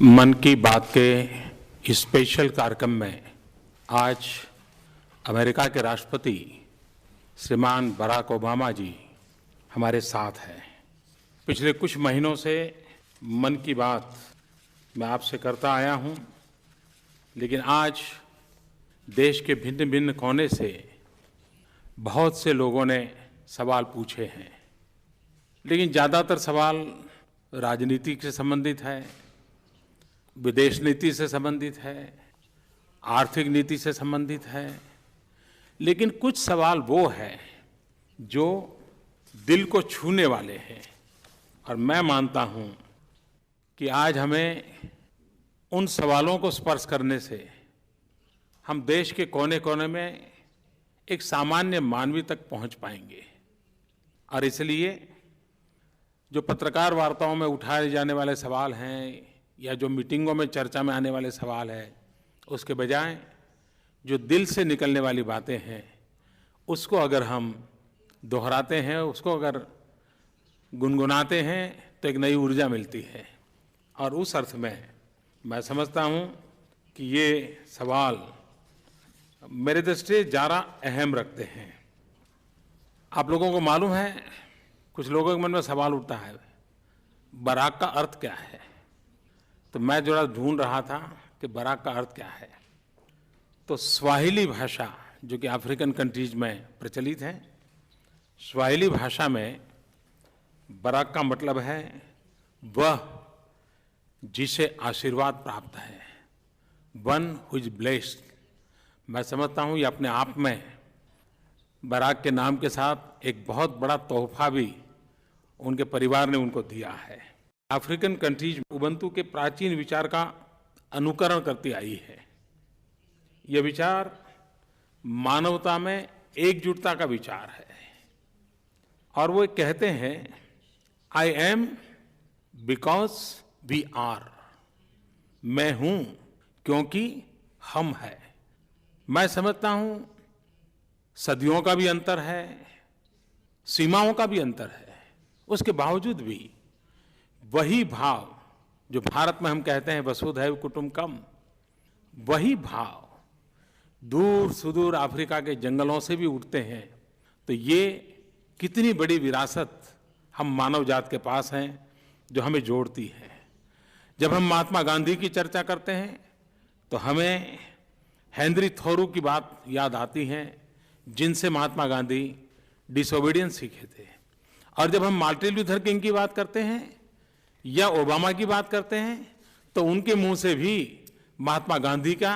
मन की बात के स्पेशल कार्यक्रम में आज अमेरिका के राष्ट्रपति श्रीमान बराक ओबामा जी हमारे साथ हैं। पिछले कुछ महीनों से मन की बात मैं आपसे करता आया हूं, लेकिन आज देश के भिन्न भिन्न कोने से बहुत से लोगों ने सवाल पूछे हैं, लेकिन ज़्यादातर सवाल राजनीति से संबंधित है, विदेश नीति से संबंधित है, आर्थिक नीति से संबंधित है, लेकिन कुछ सवाल वो हैं जो दिल को छूने वाले हैं। और मैं मानता हूं कि आज हमें उन सवालों को स्पर्श करने से हम देश के कोने कोने में एक सामान्य मानवी तक पहुंच पाएंगे। और इसलिए जो पत्रकार वार्ताओं में उठाए जाने वाले सवाल हैं या जो मीटिंगों में चर्चा में आने वाले सवाल हैं, उसके बजाय जो दिल से निकलने वाली बातें हैं उसको अगर हम दोहराते हैं, उसको अगर गुनगुनाते हैं तो एक नई ऊर्जा मिलती है। और उस अर्थ में मैं समझता हूं कि ये सवाल मेरे दृष्टि से ज़्यादा अहम रखते हैं। आप लोगों को मालूम है, कुछ लोगों के मन में सवाल उठता है, बराक का अर्थ क्या है? तो मैं जरा ढूंढ रहा था कि बराक का अर्थ क्या है। तो स्वाहिली भाषा, जो कि अफ्रीकन कंट्रीज में प्रचलित है, स्वाहिली भाषा में बराक का मतलब है वह जिसे आशीर्वाद प्राप्त है, वन हु इज ब्लेस्ड। मैं समझता हूँ ये अपने आप में बराक के नाम के साथ एक बहुत बड़ा तोहफा भी उनके परिवार ने उनको दिया है। अफ्रीकन कंट्रीज उबंतु के प्राचीन विचार का अनुकरण करती आई है। यह विचार मानवता में एकजुटता का विचार है। और वो कहते हैं, I am because we are. मैं हूं क्योंकि हम हैं। मैं समझता हूं सदियों का भी अंतर है, सीमाओं का भी अंतर है, उसके बावजूद भी वही भाव जो भारत में हम कहते हैं वसुधैव कुटुंबकम, वही भाव दूर सुदूर अफ्रीका के जंगलों से भी उठते हैं। तो ये कितनी बड़ी विरासत हम मानव जात के पास हैं जो हमें जोड़ती है। जब हम महात्मा गांधी की चर्चा करते हैं तो हमें हेनरी थोरू की बात याद आती है, जिनसे महात्मा गांधी डिसोबीडियंस सीखे थे। और जब हम मार्टिन लूथर किंग की बात करते हैं या ओबामा की बात करते हैं तो उनके मुंह से भी महात्मा गांधी का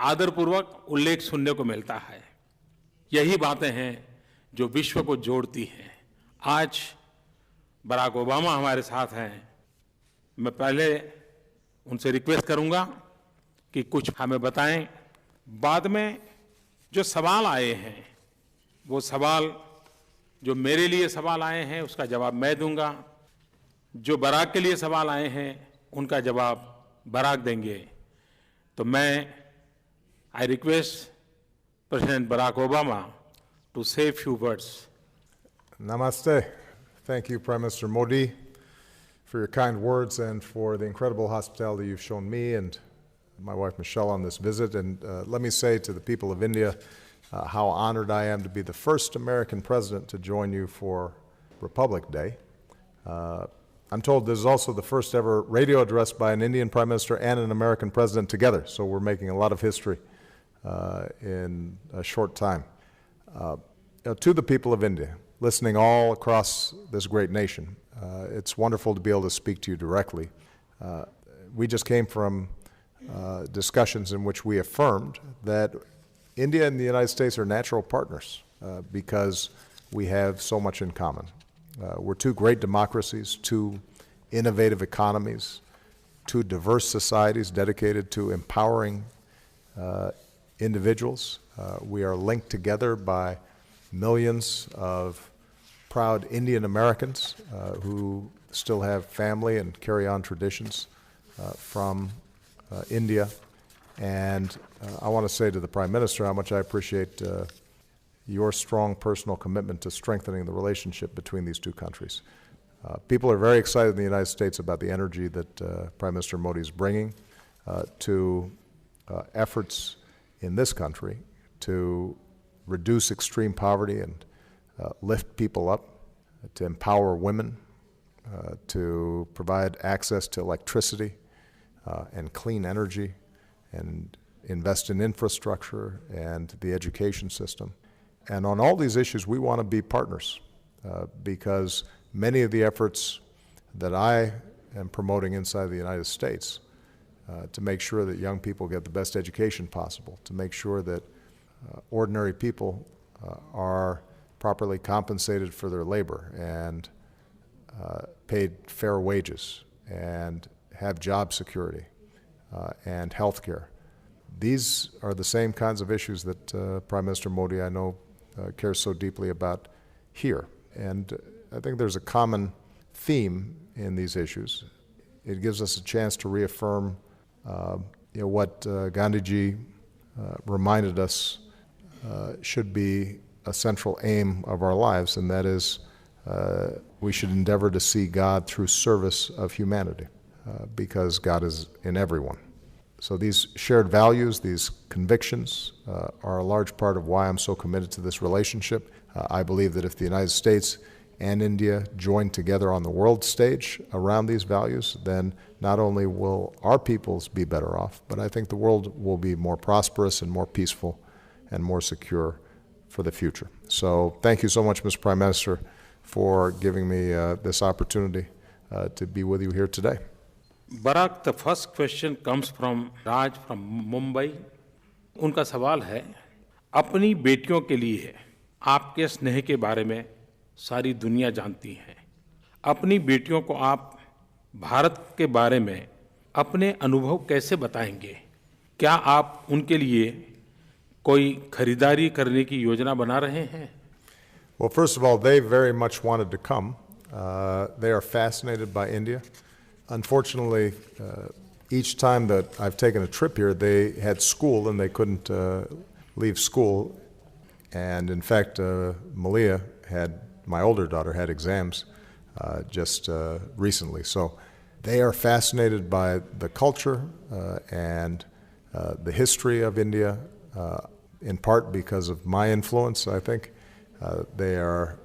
आदरपूर्वक उल्लेख सुनने को मिलता है। यही बातें हैं जो विश्व को जोड़ती हैं। आज बराक ओबामा हमारे साथ हैं। मैं पहले उनसे रिक्वेस्ट करूंगा कि कुछ हमें बताएं। बाद में जो सवाल आए हैं, वो सवाल जो मेरे लिए सवाल आए हैं उसका जवाब मैं दूंगा, जो बराक के लिए सवाल आए हैं उनका जवाब बराक देंगे। तो मैं I request president Barack Obama to say a few words. Namaste. Thank you, Prime Minister Modi, for your kind words and for the incredible hospitality you've shown me and my wife Michelle on this visit. And let me say to the people of India how honored I am to be the first American president to join you for Republic Day. I'm told this is also the first ever radio address by an Indian Prime Minister and an American president together, so we're making a lot of history in a short time. To the people of India, listening all across this great nation, it's wonderful to be able to speak to you directly. We just came from discussions in which we affirmed that India and the United States are natural partners because we have so much in common. We're two great democracies, two innovative economies, two diverse societies dedicated to empowering individuals. We are linked together by millions of proud Indian Americans who still have family and carry on traditions from India. And I want to say to the Prime Minister how much I appreciate your strong personal commitment to strengthening the relationship between these two countries. People are very excited in the United States about the energy that Prime Minister Modi is bringing to efforts in this country to reduce extreme poverty and lift people up, to empower women, to provide access to electricity and clean energy, and invest in infrastructure and the education system. And on all these issues, we want to be partners because many of the efforts that I am promoting inside the United States to make sure that young people get the best education possible, to make sure that ordinary people are properly compensated for their labor and paid fair wages and have job security and health care. These are the same kinds of issues that Prime Minister Modi, I know, cares so deeply about here. And I think there's a common theme in these issues. It gives us a chance to reaffirm what Gandhiji reminded us should be a central aim of our lives, and that is we should endeavor to see God through service of humanity, because God is in everyone. So these shared values, these convictions, are a large part of why I'm so committed to this relationship. I believe that if the United States and India join together on the world stage around these values, then not only will our peoples be better off, but I think the world will be more prosperous and more peaceful and more secure for the future. So thank you so much, Mr. Prime Minister, for giving me this opportunity to be with you here today. Barack, the first question comes from Raj from Mumbai. उनका सवाल है, अपनी बेटियों के लिए आपके स्नेह के बारे में सारी दुनिया जानती है। अपनी बेटियों को आप भारत के बारे में अपने अनुभव कैसे बताएंगे? क्या आप उनके लिए कोई खरीदारी करने की योजना बना रहे हैं? Well, first of all, they very much wanted to come. They are fascinated by India. Unfortunately, each time that I've taken a trip here, they had school and they couldn't leave school. And in fact, Malia my older daughter had exams just recently. So they are fascinated by the culture and the history of India, in part because of my influence, I think. They are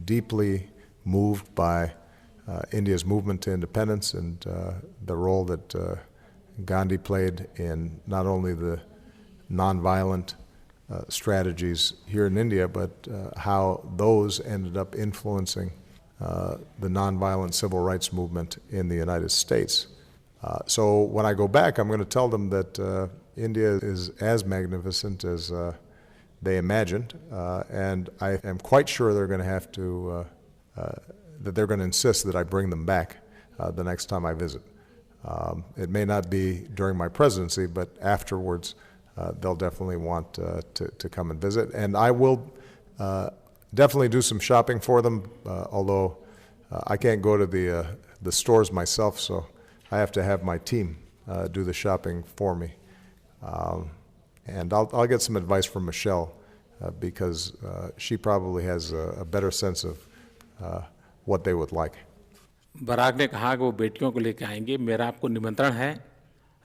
deeply moved by India's movement to independence and the role that Gandhi played in not only the nonviolent strategies here in India, but how those ended up influencing the nonviolent civil rights movement in the United States. So when I go back, I'm going to tell them that India is as magnificent as they imagined, and I am quite sure they're going to have to, that they're going to insist that I bring them back the next time I visit. It may not be during my presidency, but afterwards they'll definitely want to come and visit. And I will definitely do some shopping for them, although I can't go to the stores myself, so I have to have my team do the shopping for me. And I'll get some advice from Michelle because she probably has a better sense of what they would like. Barack ने कहा कि वो बेटियों को लेकर आएंगे। मेरा आपको निमंत्रण है,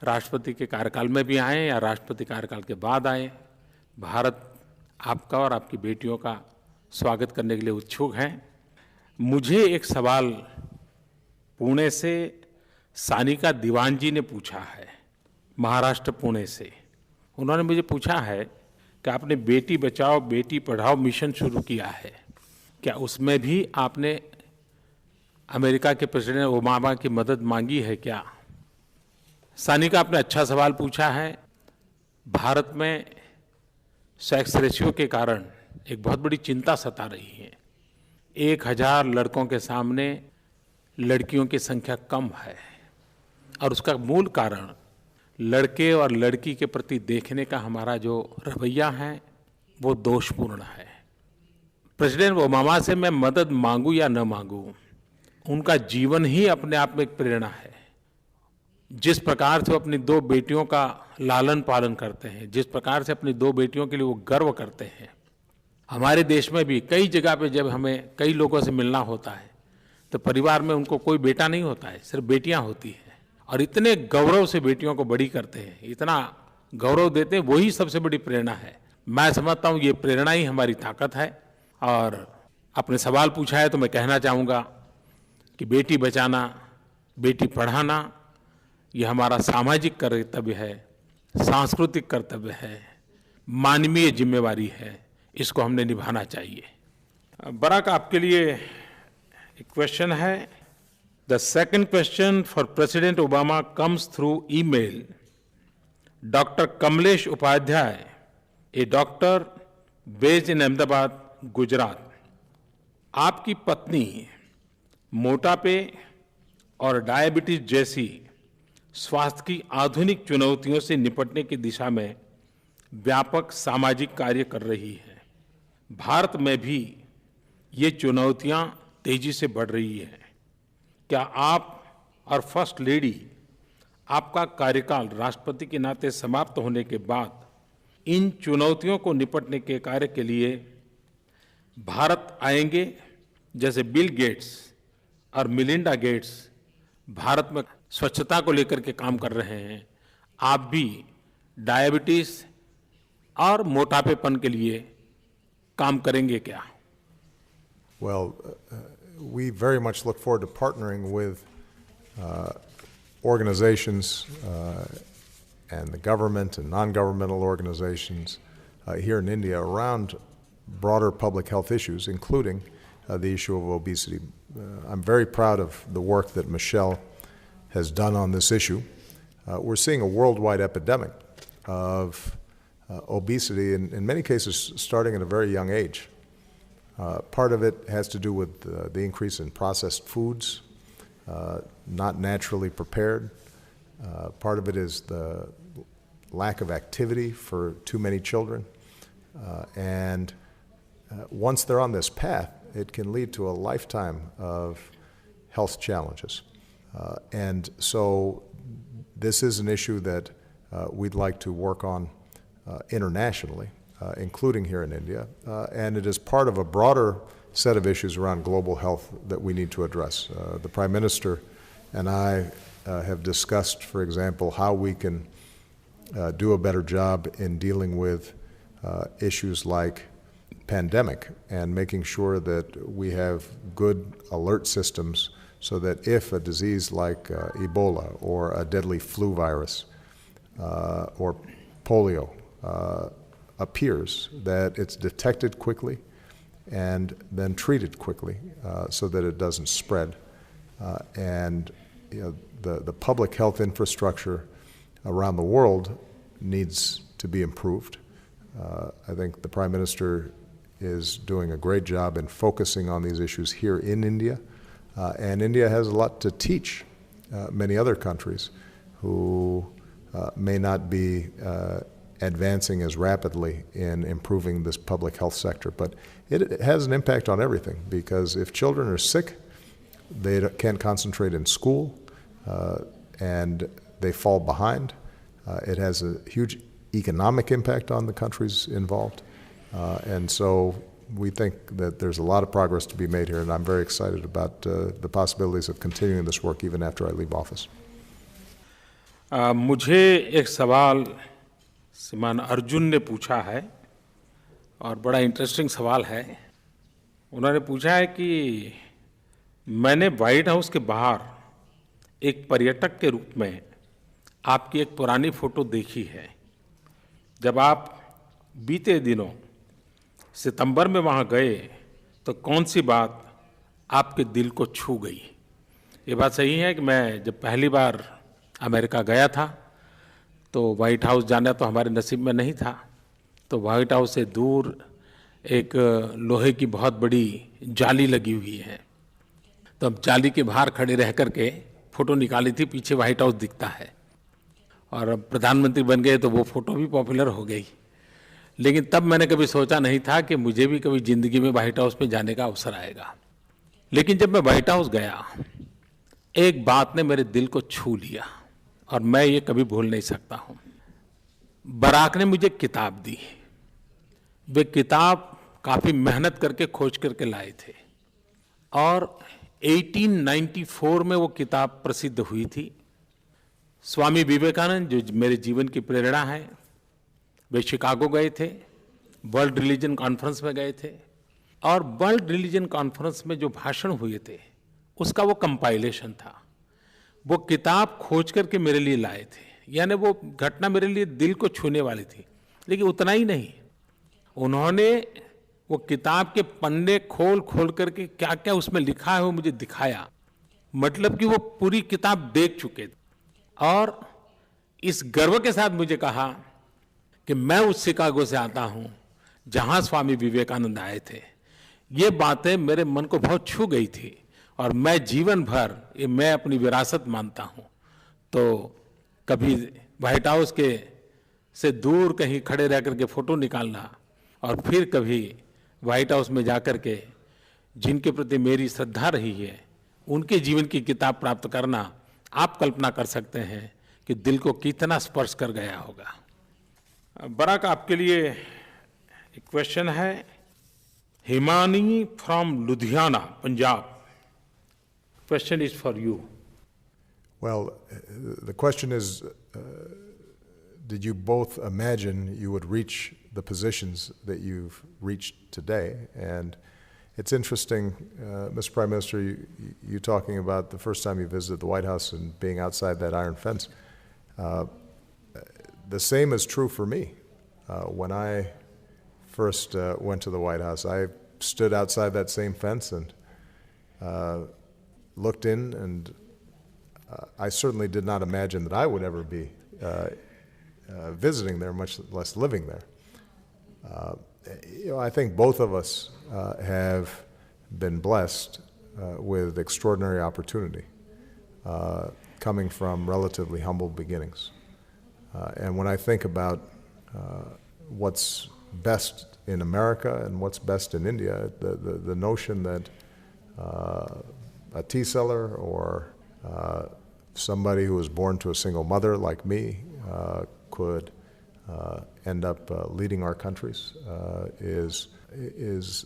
राष्ट्रपति के कार्यकाल में भी आएँ या राष्ट्रपति कार्यकाल के बाद आएँ, भारत आपका और आपकी बेटियों का स्वागत करने के लिए उत्सुक है। मुझे एक सवाल पुणे से सानिका दीवान जी ने पूछा है, महाराष्ट्र पुणे से। उन्होंने मुझे पूछा है कि आपने बेटी बचाओ बेटी पढ़ाओ मिशन शुरू किया है, क्या उसमें भी आपने अमेरिका के प्रेसिडेंट ओबामा की मदद मांगी है क्या? सानिका, आपने अच्छा सवाल पूछा है। भारत में सेक्स रेशियो के कारण एक बहुत बड़ी चिंता सता रही है। 1000 लड़कों के सामने लड़कियों की संख्या कम है और उसका मूल कारण लड़के और लड़की के प्रति देखने का हमारा जो रवैया है वो दोषपूर्ण है। प्रेसिडेंट ओबामा से मैं मदद मांगूं या न मांगूं, उनका जीवन ही अपने आप में एक प्रेरणा है। जिस प्रकार से वो अपनी 2 बेटियों का लालन पालन करते हैं, जिस प्रकार से अपनी 2 बेटियों के लिए वो गर्व करते हैं, हमारे देश में भी कई जगह पे जब हमें कई लोगों से मिलना होता है तो परिवार में उनको कोई बेटा नहीं होता है, सिर्फ बेटियां होती हैं और इतने गौरव से बेटियों को बड़ी करते हैं, इतना गौरव देते हैं, वही सबसे बड़ी प्रेरणा है। मैं समझता हूँ ये प्रेरणा ही हमारी ताकत है। और आपने सवाल पूछा है तो मैं कहना चाहूँगा कि बेटी बचाना, बेटी पढ़ाना ये हमारा सामाजिक कर्तव्य है, सांस्कृतिक कर्तव्य है, मानवीय जिम्मेवारी है, इसको हमने निभाना चाहिए। बराक, आपके लिए एक क्वेश्चन है। The second question for president Obama comes through email. Doctor Kamlesh Upadhyay, a doctor based in Ahmedabad, Gujarat. आपकी पत्नी मोटापे और डायबिटीज जैसी स्वास्थ्य की आधुनिक चुनौतियों से निपटने की दिशा में व्यापक सामाजिक कार्य कर रही है। भारत में भी ये चुनौतियां तेजी से बढ़ रही हैं। क्या आप और फर्स्ट लेडी, आपका कार्यकाल राष्ट्रपति के नाते समाप्त होने के बाद इन चुनौतियों को निपटने के कार्य के लिए भारत आएंगे, जैसे बिल गेट्स और मिलिंडा गेट्स भारत में स्वच्छता को लेकर के काम कर रहे हैं, आप भी डायबिटीज और मोटापेपन के लिए काम करेंगे क्या? Well, we very much look forward to partnering with organizations and the government and non-governmental organizations here in India around broader public health issues, including the issue of obesity. I'm very proud of the work that Michelle has done on this issue. We're seeing a worldwide epidemic of obesity, in many cases starting at a very young age. Part of it has to do with the increase in processed foods, not naturally prepared. Part of it is the lack of activity for too many children. And once they're on this path, it can lead to a lifetime of health challenges. And so this is an issue that we'd like to work on internationally, including here in India, and it is part of a broader set of issues around global health that we need to address. The Prime Minister and I have discussed, for example, how we can do a better job in dealing with issues like pandemic and making sure that we have good alert systems so that if a disease like Ebola or a deadly flu virus or polio appears, that it's detected quickly and then treated quickly so that it doesn't spread. And the public health infrastructure around the world needs to be improved. I think the Prime Minister is doing a great job in focusing on these issues here in India. And India has a lot to teach many other countries who may not be advancing as rapidly in improving this public health sector. But it has an impact on everything, because if children are sick, they can't concentrate in school and they fall behind. It has a huge economic impact on the countries involved. And so we think that there's a lot of progress to be made here, and I'm very excited about the possibilities of continuing this work even after I leave office. मुझे एक सवाल श्रीमान अर्जुन ने पूछा है और बड़ा interesting सवाल है। उन्होंने पूछा है कि मैंने व्हाइट हाउस के बाहर एक पर्यटक के रूप में आपकी एक पुरानी फ़ोटो देखी है, जब आप बीते दिनों सितंबर में वहाँ गए तो कौन सी बात आपके दिल को छू गई? ये बात सही है कि मैं जब पहली बार अमेरिका गया था तो व्हाइट हाउस जाना तो हमारे नसीब में नहीं था। तो व्हाइट हाउस से दूर एक लोहे की बहुत बड़ी जाली लगी हुई है, तो अब जाली के बाहर खड़े रह कर के फ़ोटो निकाली थी, पीछे व्हाइट हाउस दिखता है। और अब प्रधानमंत्री बन गए तो वो फ़ोटो भी पॉपुलर हो गई। लेकिन तब मैंने कभी सोचा नहीं था कि मुझे भी कभी ज़िंदगी में व्हाइट हाउस में जाने का अवसर आएगा। लेकिन जब मैं व्हाइट हाउस गया, एक बात ने मेरे दिल को छू लिया और मैं ये कभी भूल नहीं सकता हूँ। बराक ने मुझे किताब दी। वे किताब काफ़ी मेहनत करके खोज करके लाए थे और 1894 में वो किताब प्रसिद्ध हुई थी। स्वामी विवेकानंद, जो मेरे जीवन की प्रेरणा है, वे शिकागो गए थे, वर्ल्ड रिलीजन कॉन्फ्रेंस में गए थे, और वर्ल्ड रिलीजन कॉन्फ्रेंस में जो भाषण हुए थे उसका वो कंपाइलेशन था। वो किताब खोज करके मेरे लिए लाए थे, यानी वो घटना मेरे लिए दिल को छूने वाली थी। लेकिन उतना ही नहीं, उन्होंने वो किताब के पन्ने खोल खोल करके क्या क्या उसमें लिखा है वो मुझे दिखाया। मतलब कि वो पूरी किताब देख चुके थे, और इस गर्व के साथ मुझे कहा कि मैं उस शिकागो से आता हूं जहां स्वामी विवेकानंद आए थे। ये बातें मेरे मन को बहुत छू गई थी, और मैं जीवन भर ये मैं अपनी विरासत मानता हूं। तो कभी व्हाइट हाउस के से दूर कहीं खड़े रह करके फोटो निकालना, और फिर कभी व्हाइट हाउस में जाकर के जिनके प्रति मेरी श्रद्धा रही है उनके जीवन की किताब प्राप्त करना, आप कल्पना कर सकते हैं कि दिल को कितना स्पर्श कर गया होगा। बराक, आपके लिए एक क्वेश्चन है। Himani from Ludhiana, Punjab. Question is for you. Well, the question is, did you both imagine you would reach the positions that you've reached today? And it's interesting, Mr. Prime Minister, you talking about the first time you visited the White House and being outside that iron fence. The same is true for me. When I first went to the White House, I stood outside that same fence and looked in, and I certainly did not imagine that I would ever be visiting there, much less living there. I think both of us have been blessed with extraordinary opportunity, coming from relatively humble beginnings. And when I think about what's best in America and what's best in India, the notion that a tea seller or somebody who was born to a single mother like me could end up leading our countries is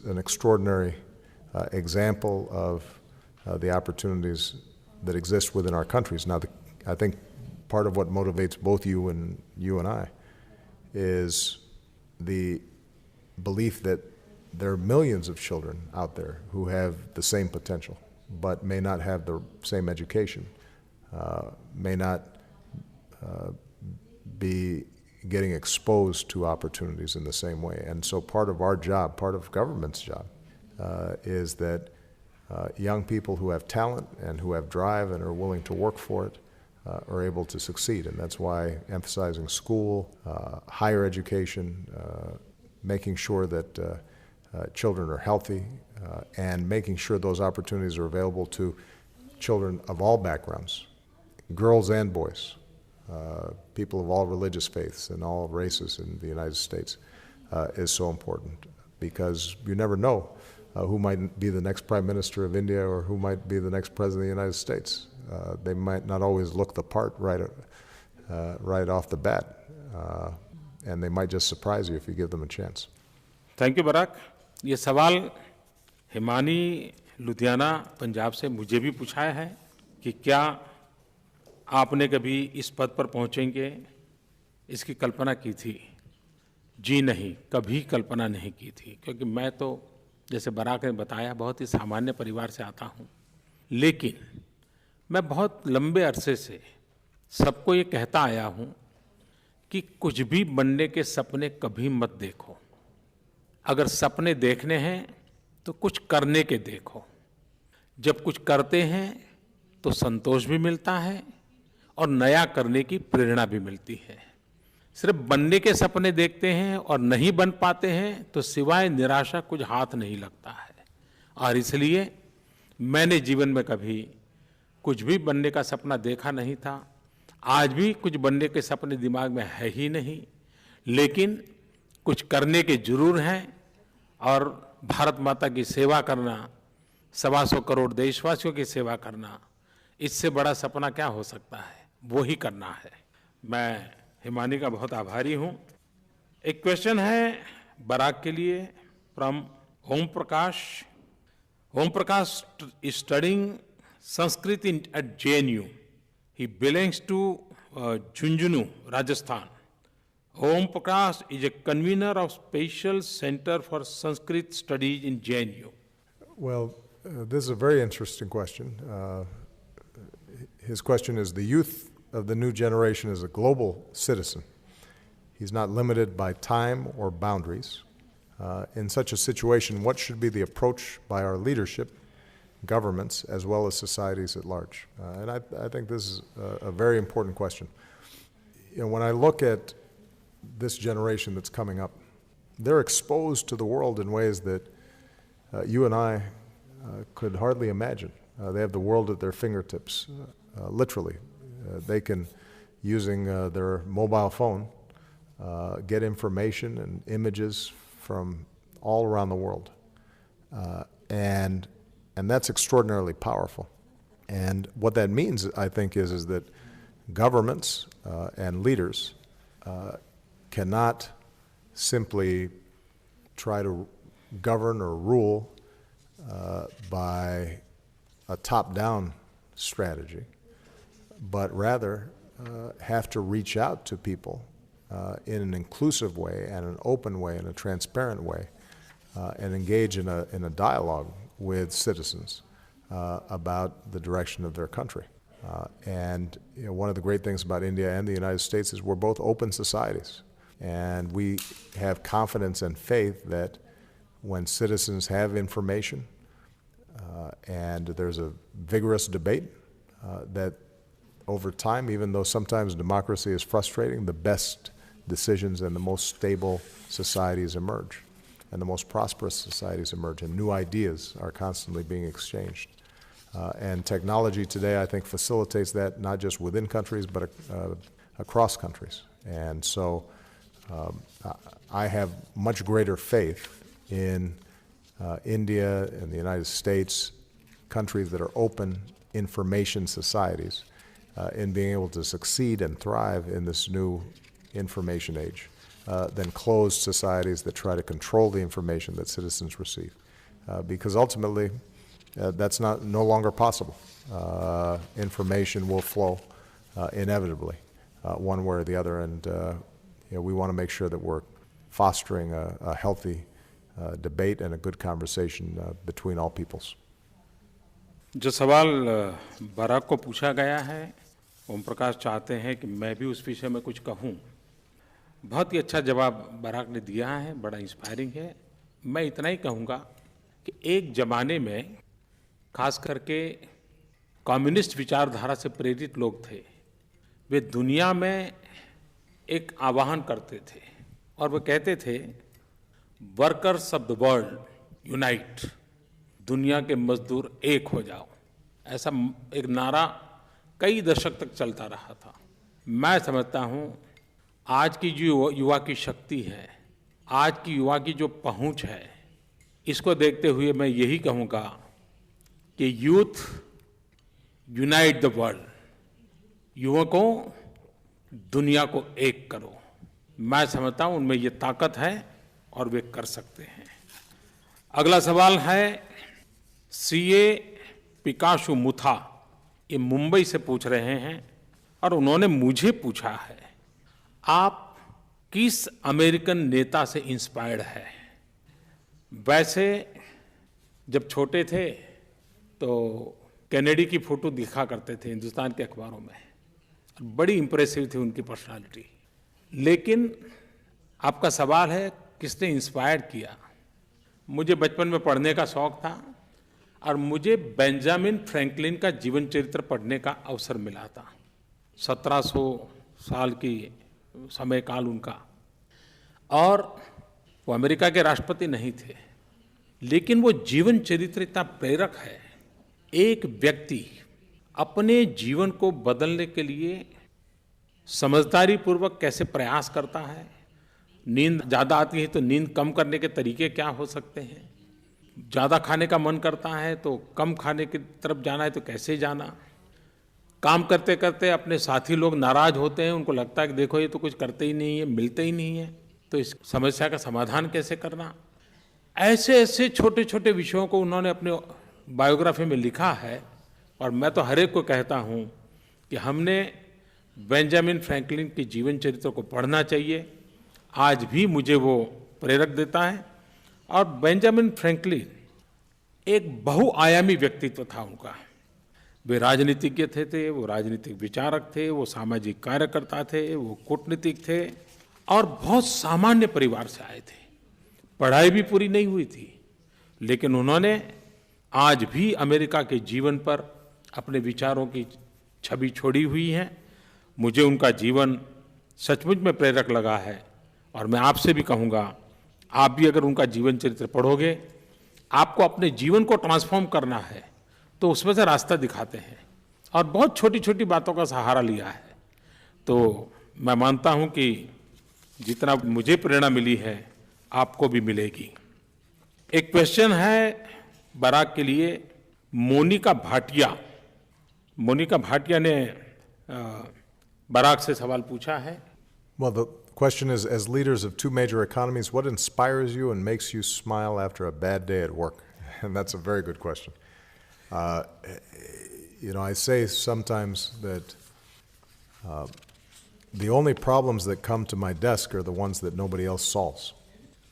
an extraordinary example of the opportunities that exist within our countries. Now, I think part of what motivates both you and I is the belief that there are millions of children out there who have the same potential, but may not have the same education, may not be getting exposed to opportunities in the same way. And so part of our job, part of government's job, is that young people who have talent and who have drive and are willing to work for it are able to succeed. And that's why emphasizing school, higher education, making sure that children are healthy, and making sure those opportunities are available to children of all backgrounds, girls and boys, people of all religious faiths and all races in the United States, is so important, because you never know who might be the next Prime Minister of India or who might be the next President of the United States. They might not always look the part right off the bat, and they might just surprise you if you give them a chance. Thank you Barack. ये सवाल हिमानी लुधियाना पंजाब से मुझे भी पूछा है कि क्या आपने कभी इस पद पर पहुंचेंगे इसकी कल्पना की थी। जी नहीं, कभी कल्पना नहीं की थी, क्योंकि मैं तो जैसे बराक ने बताया बहुत ही सामान्य परिवार से आता हूं। लेकिन मैं बहुत लंबे अरसे से सबको ये कहता आया हूं कि कुछ भी बनने के सपने कभी मत देखो। अगर सपने देखने हैं तो कुछ करने के देखो। जब कुछ करते हैं तो संतोष भी मिलता है और नया करने की प्रेरणा भी मिलती है। सिर्फ बनने के सपने देखते हैं और नहीं बन पाते हैं तो सिवाय निराशा कुछ हाथ नहीं लगता है। और इसलिए मैंने जीवन में कभी कुछ भी बनने का सपना देखा नहीं था। आज भी कुछ बनने के सपने दिमाग में है ही नहीं, लेकिन कुछ करने के जरूर हैं। और भारत माता की सेवा करना, 125 करोड़ देशवासियों की सेवा करना, इससे बड़ा सपना क्या हो सकता है, वो ही करना है। मैं हिमानी का बहुत आभारी हूं। एक क्वेश्चन है बराक के लिए from Om Prakash. Om Prakash is studying Sanskrit at JNU. He belongs to Jhunjhunu, Rajasthan. Om Prakash is a convener of Special Center for Sanskrit Studies in JNU. Well, this is a very interesting question. His question is, the youth of the new generation is a global citizen. He's not limited by time or boundaries. In such a situation, what should be the approach by our leadership, governments, as well as societies at large? And I think this is a very important question. You know, when I look at this generation that's coming up, they're exposed to the world in ways that you and I could hardly imagine. They have the world at their fingertips, literally. They can, using their mobile phone, get information and images from all around the world. And that's extraordinarily powerful. And what that means, I think, is that governments and leaders cannot simply try to govern or rule by a top-down strategy, but rather have to reach out to people in an inclusive way and an open way and a transparent way, and engage in a dialogue with citizens about the direction of their country. And you know, one of the great things about India and the United States is we're both open societies, and we have confidence and faith that when citizens have information and there's a vigorous debate, that over time, even though sometimes democracy is frustrating, the best decisions and the most stable societies emerge, and the most prosperous societies emerge, and new ideas are constantly being exchanged. And technology today, I think, facilitates that not just within countries, but across countries. And so I have much greater faith in India and the United States, countries that are open information societies, in being able to succeed and thrive in this new information age, than closed societies that try to control the information that citizens receive. Because ultimately, that's no longer possible. Information will flow inevitably, one way or the other, and we want to make sure that we're fostering a healthy debate and a good conversation between all peoples. जो सवाल Barack को पूछा गया है, ओम प्रकाश चाहते हैं कि मैं भी उस विषय में कुछ कहूं। बहुत ही अच्छा जवाब बराक ने दिया है, बड़ा इंस्पायरिंग है। मैं इतना ही कहूँगा कि एक ज़माने में खास करके कम्युनिस्ट विचारधारा से प्रेरित लोग थे, वे दुनिया में एक आह्वान करते थे और वो कहते थे, workers of the world unite, दुनिया के मजदूर एक हो जाओ। ऐसा एक नारा कई दशक तक चलता रहा था। मैं समझता हूँ आज की जो युवा की शक्ति है, आज की युवा की जो पहुँच है, इसको देखते हुए मैं यही कहूँगा कि यूथ यूनाइट द वर्ल्ड, युवकों दुनिया को एक करो। मैं समझता हूँ उनमें ये ताकत है और वे कर सकते हैं। अगला सवाल है सीए पिकाशु मुथा, ये मुंबई से पूछ रहे हैं और उन्होंने मुझे पूछा है, आप किस अमेरिकन नेता से इंस्पायर्ड है? वैसे जब छोटे थे तो कैनेडी की फोटो दिखा करते थे हिंदुस्तान के अखबारों में, बड़ी इंप्रेसिव थी उनकी पर्सनालिटी। लेकिन आपका सवाल है किसने इंस्पायर किया? मुझे बचपन में पढ़ने का शौक था और मुझे बेंजामिन फ्रैंकलिन का जीवन चरित्र पढ़ने का अवसर मिला था। 1700 साल की समय काल उनका, और वो अमेरिका के राष्ट्रपति नहीं थे, लेकिन वो जीवन चरित्र इतना प्रेरक है। एक व्यक्ति अपने जीवन को बदलने के लिए समझदारी पूर्वक कैसे प्रयास करता है, नींद ज़्यादा आती है तो नींद कम करने के तरीके क्या हो सकते हैं, ज़्यादा खाने का मन करता है तो कम खाने की तरफ जाना है तो कैसे जाना, काम करते करते अपने साथी लोग नाराज़ होते हैं, उनको लगता है कि देखो ये तो कुछ करते ही नहीं है, मिलते ही नहीं है, तो इस समस्या का समाधान कैसे करना। ऐसे ऐसे छोटे छोटे विषयों को उन्होंने अपने बायोग्राफी में लिखा है, और मैं तो हर एक को कहता हूँ कि हमने बेंजामिन फ्रैंकलिन के जीवन चरित्र को पढ़ना चाहिए। आज भी मुझे वो प्रेरक देता है। और बेंजामिन फ्रैंकलिन एक बहुआयामी व्यक्तित्व था उनका। वे राजनीतिज्ञ थे, वो राजनीतिक विचारक थे, वो सामाजिक कार्यकर्ता थे, वो कूटनीतिक थे, और बहुत सामान्य परिवार से आए थे। पढ़ाई भी पूरी नहीं हुई थी, लेकिन उन्होंने आज भी अमेरिका के जीवन पर अपने विचारों की छवि छोड़ी हुई है। मुझे उनका जीवन सचमुच में प्रेरक लगा है, और मैं आपसे भी कहूँगा, आप भी अगर उनका जीवन चरित्र पढ़ोगे, आपको अपने जीवन को ट्रांसफॉर्म करना है तो उसमें से रास्ता दिखाते हैं, और बहुत छोटी छोटी बातों का सहारा लिया है। तो मैं मानता हूँ कि जितना मुझे प्रेरणा मिली है, आपको भी मिलेगी। एक क्वेश्चन है बराक के लिए, मोनिका भाटिया। मोनिका भाटिया ने बराक से सवाल पूछा है। Well, the question is, as leaders of two major economies, what inspires you and makes you smile after a bad day at work? And that's a very good question. I say sometimes that the only problems that come to my desk are the ones that nobody else solves.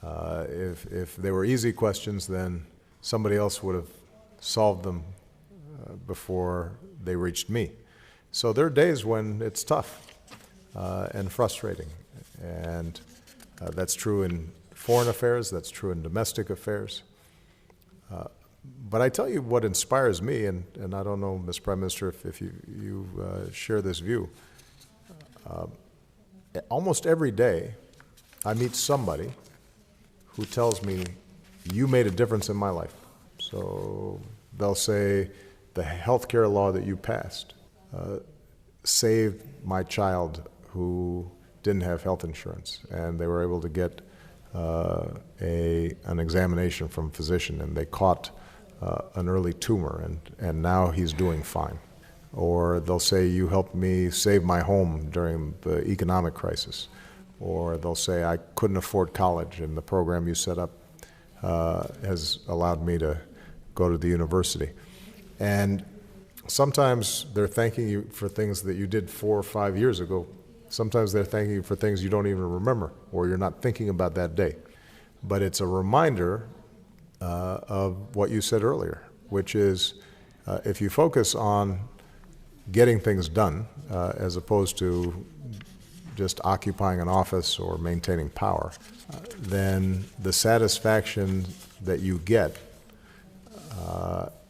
If they were easy questions, then somebody else would have solved them before they reached me. So there are days when it's tough and frustrating, and that's true in foreign affairs, that's true in domestic affairs. But I tell you what inspires me, and I don't know, Mr. Prime Minister, if you share this view. Almost every day I meet somebody who tells me, you made a difference in my life. So they'll say, the healthcare law that you passed saved my child who didn't have health insurance, and they were able to get an examination from a physician, and they caught an early tumor, and now he's doing fine. Or they'll say, you helped me save my home during the economic crisis. Or they'll say, I couldn't afford college, and the program you set up has allowed me to go to the university. And sometimes they're thanking you for things that you did 4 or 5 years ago. Sometimes they're thanking you for things you don't even remember, or you're not thinking about that day. But it's a reminder of what you said earlier, which is if you focus on getting things done as opposed to just occupying an office or maintaining power, then the satisfaction that you get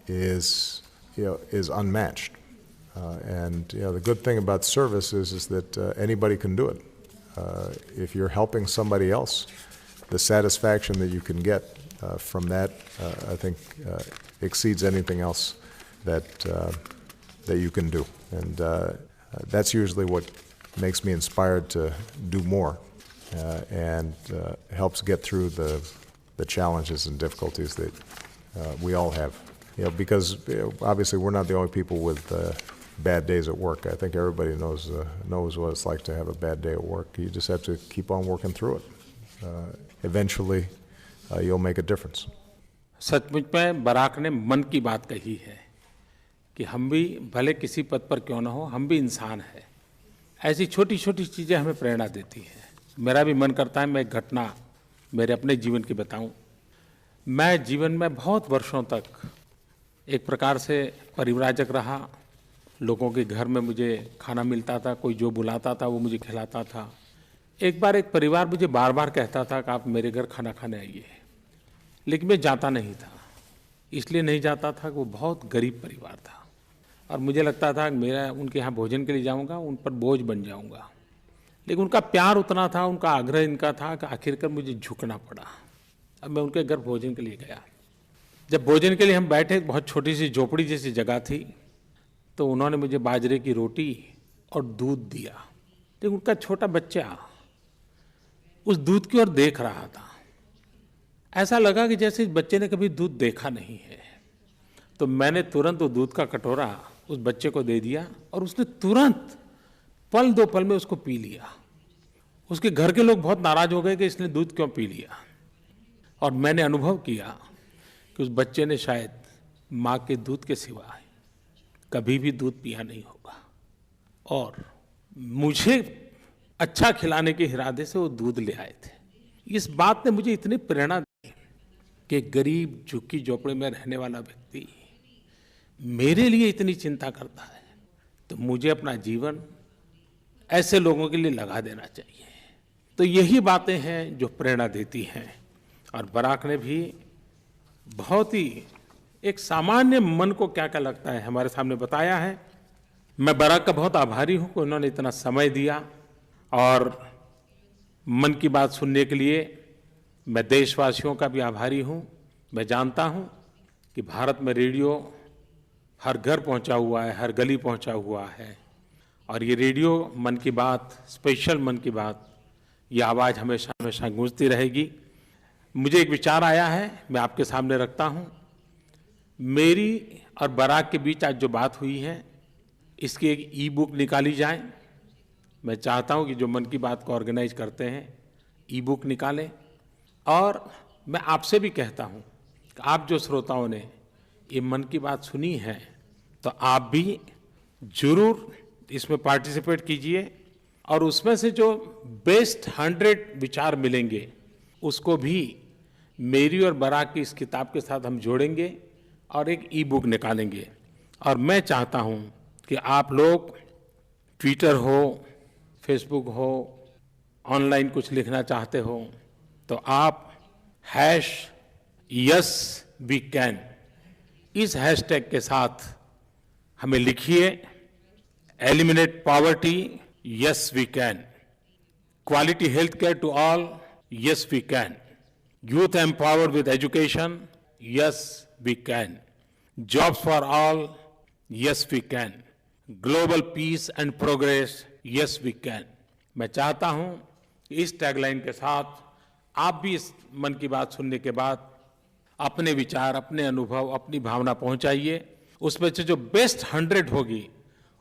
is unmatched. And the good thing about service is that anybody can do it. If you're helping somebody else, the satisfaction that you can get from that, I think, exceeds anything else that you can do. And that's usually what makes me inspired to do more and helps get through the challenges and difficulties that we all have. Because obviously we're not the only people with bad days at work. I think everybody knows what it's like to have a bad day at work. You just have to keep on working through it. Eventually, you'll make a difference. सचमुच में Barack ने मन की बात कही है कि हम भी भले किसी पद पर क्यों ना हो, हम भी इंसान हैं। ऐसी छोटी छोटी चीज़ें हमें प्रेरणा देती हैं। मेरा भी मन करता है मैं एक घटना मेरे अपने जीवन की बताऊं। मैं जीवन में बहुत वर्षों तक एक प्रकार से परिव्राजक रहा। लोगों के घर में मुझे खाना मिलता था, कोई जो बुलाता था वो मुझे खिलाता था। एक बार एक परिवार मुझे बार बार कहता था कि आप मेरे घर खाना खाने आइए, लेकिन मैं जाता नहीं था। इसलिए नहीं जाता था कि वो बहुत गरीब परिवार था, और मुझे लगता था कि मेरा उनके यहाँ भोजन के लिए जाऊँगा, उन पर बोझ बन जाऊँगा। लेकिन उनका प्यार उतना था, उनका आग्रह इनका था कि आखिरकार मुझे झुकना पड़ा। अब मैं उनके घर भोजन के लिए गया। जब भोजन के लिए हम बैठे, बहुत छोटी सी झोपड़ी जैसी जगह थी, तो उन्होंने मुझे बाजरे की रोटी और दूध दिया। लेकिन उनका छोटा बच्चा उस दूध की ओर देख रहा था। ऐसा लगा कि जैसे इस बच्चे ने कभी दूध देखा नहीं है। तो मैंने तुरंत वो दूध का कटोरा उस बच्चे को दे दिया, और उसने तुरंत पल दो पल में उसको पी लिया। उसके घर के लोग बहुत नाराज हो गए कि इसने दूध क्यों पी लिया। और मैंने अनुभव किया कि उस बच्चे ने शायद माँ के दूध के सिवा कभी भी दूध पिया नहीं होगा। और मुझे अच्छा खिलाने के इरादे से वो दूध ले आए थे। इस बात ने मुझे इतनी प्रेरणा दी कि गरीब झुग्गी झोपड़ी में रहने वाला व्यक्ति मेरे लिए इतनी चिंता करता है, तो मुझे अपना जीवन ऐसे लोगों के लिए लगा देना चाहिए। तो यही बातें हैं जो प्रेरणा देती हैं। और बराक ने भी बहुत ही एक सामान्य मन को क्या क्या लगता है हमारे सामने बताया है। मैं बराक का बहुत आभारी हूं कि उन्होंने इतना समय दिया। और मन की बात सुनने के लिए मैं देशवासियों का भी आभारी हूं। मैं जानता हूं कि भारत में रेडियो हर घर पहुंचा हुआ है, हर गली पहुंचा हुआ है। और ये रेडियो मन की बात, स्पेशल मन की बात, ये आवाज़ हमेशा हमेशा गूंजती रहेगी। मुझे एक विचार आया है, मैं आपके सामने रखता हूं। मेरी और बराक के बीच आज जो बात हुई है, इसकी एक ई बुक निकाली जाए। मैं चाहता हूं कि जो मन की बात को ऑर्गेनाइज करते हैं ई बुक निकालें। और मैं आपसे भी कहता हूं कि आप जो श्रोताओं ने ये मन की बात सुनी है, तो आप भी जरूर इसमें पार्टिसिपेट कीजिए। और उसमें से जो बेस्ट 100 विचार मिलेंगे उसको भी मेरी और बराक की इस किताब के साथ हम जोड़ेंगे और एक ई बुक निकालेंगे। और मैं चाहता हूं कि आप लोग ट्विटर हो, फेसबुक हो, ऑनलाइन कुछ लिखना चाहते हो तो आप #YesWeCan इस हैशटैग के साथ हमें लिखिए। Eliminate poverty, yes we can. Quality health care to all, yes we can. Youth empowered with education, yes we can. Jobs for all, yes we can. Global peace and progress, yes we can. मैं चाहता हूं कि इस tagline के साथ आप भी इस मन की बात सुनने के बाद अपने विचार, अपने अनुभव, अपनी भावना पहुंचाइए। उसमें से जो बेस्ट 100 होगी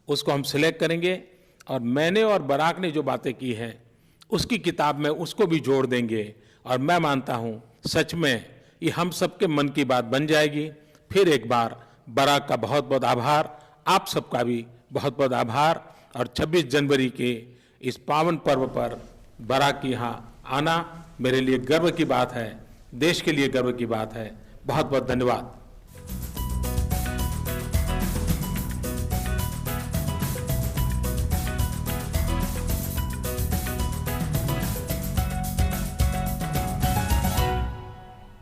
उसको हम सिलेक्ट करेंगे और मैंने और बराक ने जो बातें की हैं उसकी किताब में उसको भी जोड़ देंगे। और मैं मानता हूं सच में ये हम सबके मन की बात बन जाएगी। फिर एक बार बराक का बहुत बहुत आभार, आप सबका भी बहुत बहुत आभार। और 26 जनवरी के इस पावन पर्व पर बराक के यहाँ आना मेरे लिए गर्व की बात है, देश के लिए गर्व की बात है। बहुत बहुत धन्यवाद।